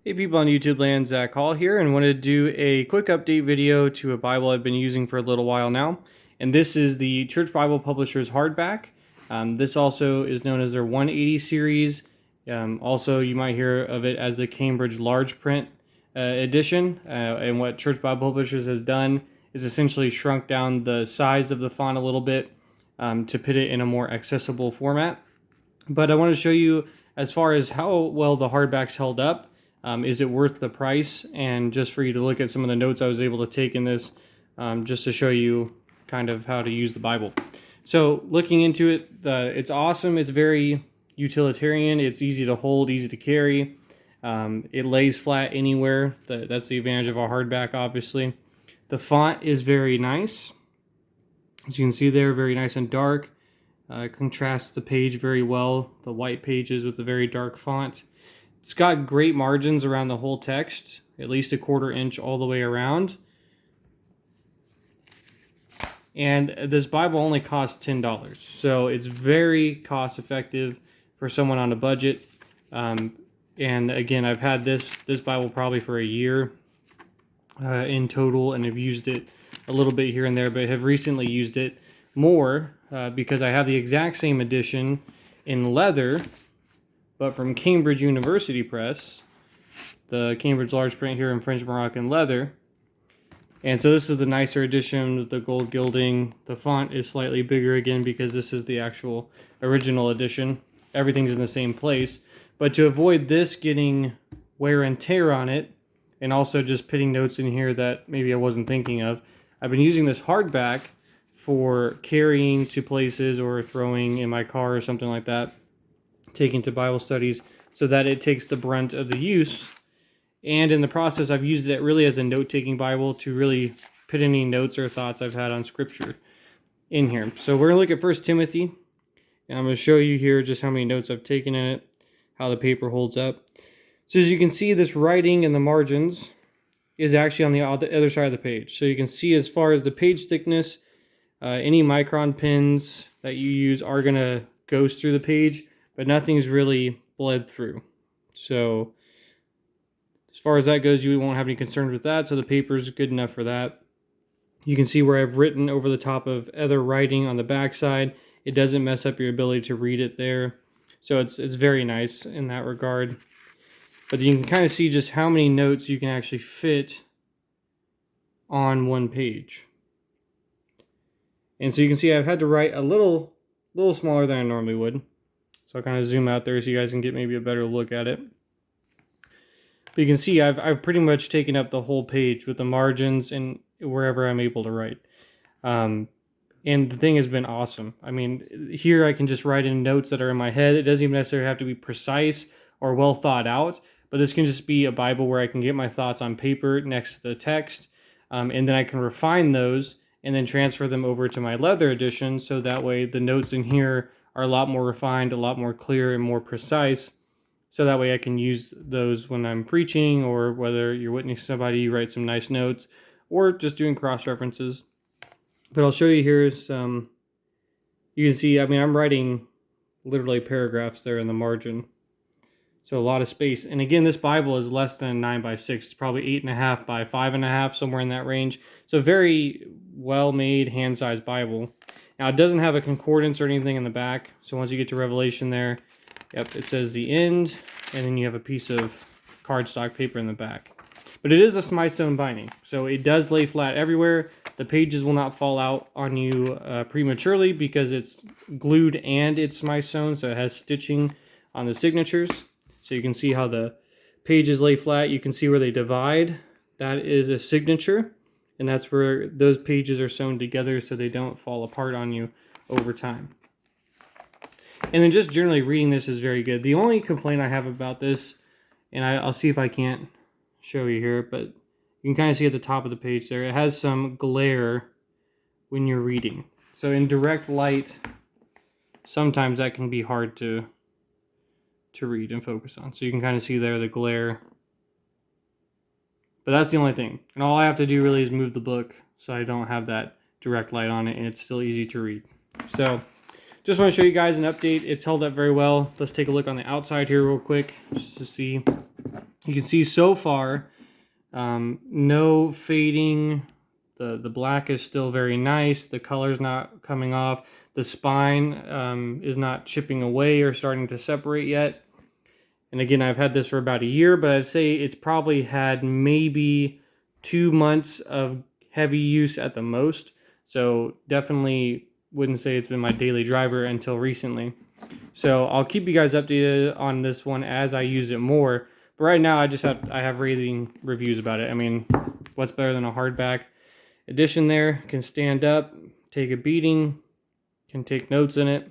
Hey people on YouTube land, Zach Hall here, and wanted to do a quick update video to a Bible I've been using for a little while now. And this is the Church Bible Publishers hardback. This also is known as their 180 series. Also, you might hear of it as the Cambridge large print edition. And what Church Bible Publishers has done is essentially shrunk down the size of the font a little bit to put it in a more accessible format. But I want to show you as far as how well the hardback's held up. Is it worth the price? And just for you to look at some of the notes I was able to take in this, just to show you kind of how to use the Bible. So looking into it, it's awesome. It's very utilitarian. It's easy to hold, easy to carry. It lays flat anywhere. That's the advantage of a hardback, obviously. The font is very nice. As you can see there, very nice and dark. Contrasts the page very well. The white pages with the very dark font. It's got great margins around the whole text, at least a 1/4 inch all the way around. And this Bible only costs $10, so it's very cost effective for someone on a budget. And again, I've had this Bible probably for a year in total, and have used it a little bit here and there, but have recently used it more because I have the exact same edition in leather, but from Cambridge University Press, the Cambridge large print here in French Moroccan leather. And so this is the nicer edition with the gold gilding. The font is slightly bigger again because this is the actual original edition. Everything's in the same place. But to avoid this getting wear and tear on it, and also just putting notes in here that maybe I wasn't thinking of, I've been using this hardback for carrying to places or throwing in my car or something like that, taking to Bible studies, so that it takes the brunt of the use. And in the process, I've used it really as a note-taking Bible to really put any notes or thoughts I've had on Scripture in here. So we're going to look at 1 Timothy, and I'm going to show you here just how many notes I've taken in it, how the paper holds up. So as you can see, this writing in the margins is actually on the other side of the page. So you can see as far as the page thickness, any micron pins that you use are going to ghost through the page, but nothing's really bled through. So as far as that goes, you won't have any concerns with that. So the paper is good enough for that. You can see where I've written over the top of other writing on the back side. It doesn't mess up your ability to read it there. So it's very nice in that regard. But you can kind of see just how many notes you can actually fit on one page. And so you can see I've had to write a little smaller than I normally would. So I'll kind of zoom out there so you guys can get maybe a better look at it. But you can see I've pretty much taken up the whole page with the margins and wherever I'm able to write. And the thing has been awesome. I mean, here I can just write in notes that are in my head. It doesn't even necessarily have to be precise or well thought out, but this can just be a Bible where I can get my thoughts on paper next to the text, and then I can refine those and then transfer them over to my leather edition, so that way the notes in here are a lot more refined, a lot more clear and more precise. So that way I can use those when I'm preaching, or whether you're witnessing somebody, you write some nice notes, or just doing cross-references. But I'll show you here some, you can see, I mean, I'm writing literally paragraphs there in the margin. So a lot of space. And again, this Bible is less than 9x6. It's probably 8.5 by 5.5, somewhere in that range. So very well-made, hand-sized Bible. Now, it doesn't have a concordance or anything in the back. So once you get to Revelation there, yep, it says the end, and then you have a piece of cardstock paper in the back. But it is a Smyth Stone binding, so it does lay flat everywhere. The pages will not fall out on you prematurely because it's glued and it's Smyth Stone, so it has stitching on the signatures. So you can see how the pages lay flat. You can see where they divide. That is a signature, and that's where those pages are sewn together so they don't fall apart on you over time. And then just generally reading this is very good. The only complaint I have about this, and I'll see if I can't show you here, but you can kind of see at the top of the page there, it has some glare when you're reading. So in direct light, sometimes that can be hard to read and focus on. So you can kind of see there the glare. But that's the only thing. And all I have to do really is move the book so I don't have that direct light on it, and it's still easy to read. So just want to show you guys an update. It's held up very well. Let's take a look on the outside here real quick just to see You can see so far, no fading. The black is still very nice. The color's not coming off. The spine is not chipping away or starting to separate yet. And again, I've had this for about a year, but I'd say it's probably had maybe 2 months of heavy use at the most. So definitely wouldn't say it's been my daily driver until recently. So I'll keep you guys updated on this one as I use it more. But right now, I have rating reviews about it. I mean, what's better than a hardback edition there? Can stand up, take a beating, can take notes in it.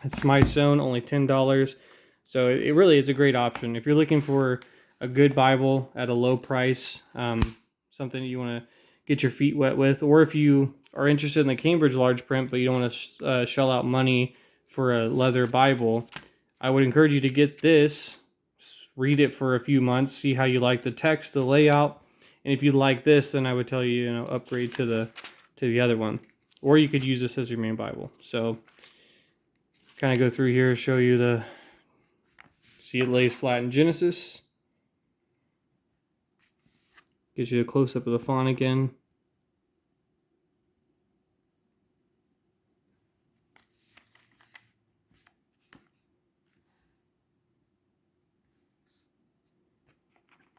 It's Smythsonian, only $10. So it really is a great option. If you're looking for a good Bible at a low price, something that you want to get your feet wet with, or if you are interested in the Cambridge large print, but you don't want to shell out money for a leather Bible, I would encourage you to get this, read it for a few months, see how you like the text, the layout, and if you like this, then I would tell you, upgrade to the other one, or you could use this as your main Bible. So, kind of go through here, show you see it lays flat in Genesis. Gives you a close-up of the font again.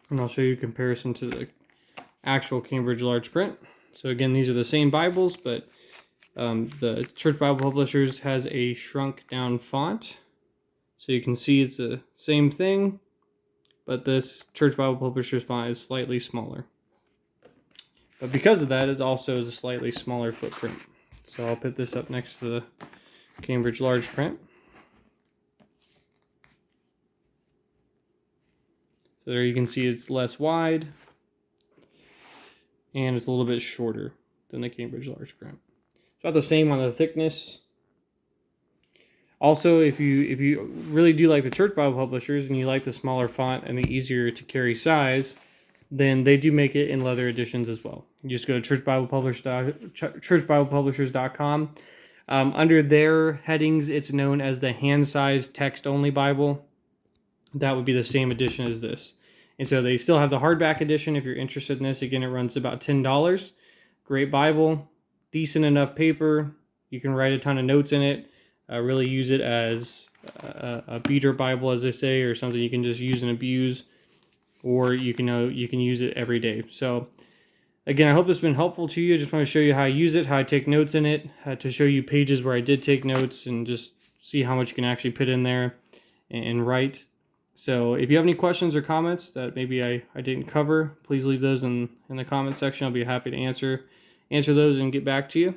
And I'll show you a comparison to the actual Cambridge large print. So again, these are the same Bibles, but the Church Bible Publishers has a shrunk down font. So you can see it's the same thing, but this Church Bible Publishers font is slightly smaller. But because of that, it also is a slightly smaller footprint. So I'll put this up next to the Cambridge large print. So there you can see it's less wide, and it's a little bit shorter than the Cambridge large print. It's about the same on the thickness. Also, if you really do like the Church Bible Publishers and you like the smaller font and the easier to carry size, then they do make it in leather editions as well. You just go to churchbiblepublishers.com. Under their headings, it's known as the hand-sized text-only Bible. That would be the same edition as this. And so they still have the hardback edition if you're interested in this. Again, it runs about $10. Great Bible, decent enough paper. You can write a ton of notes in it. Really use it as a beater Bible, as they say, or something you can just use and abuse, or you can use it every day. So again, I hope this has been helpful to you. I just want to show you how I use it, how I take notes in it, to show you pages where I did take notes, and just see how much you can actually put in there and write. So if you have any questions or comments that maybe I didn't cover, please leave those in the comment section. I'll be happy to answer those and get back to you.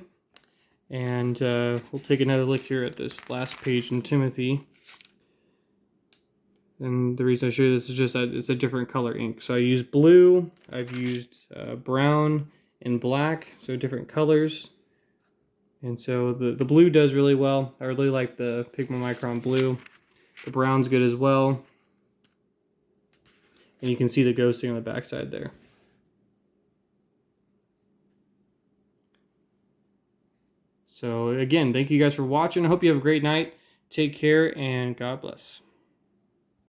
And we'll take another look here at this last page in Timothy. And the reason I show you this is just that it's a different color ink. So I used blue, I've used brown and black, so different colors. And so the blue does really well. I really like the Pigma Micron blue. The brown's good as well. And you can see the ghosting on the backside there. So again, thank you guys for watching. I hope you have a great night. Take care and God bless.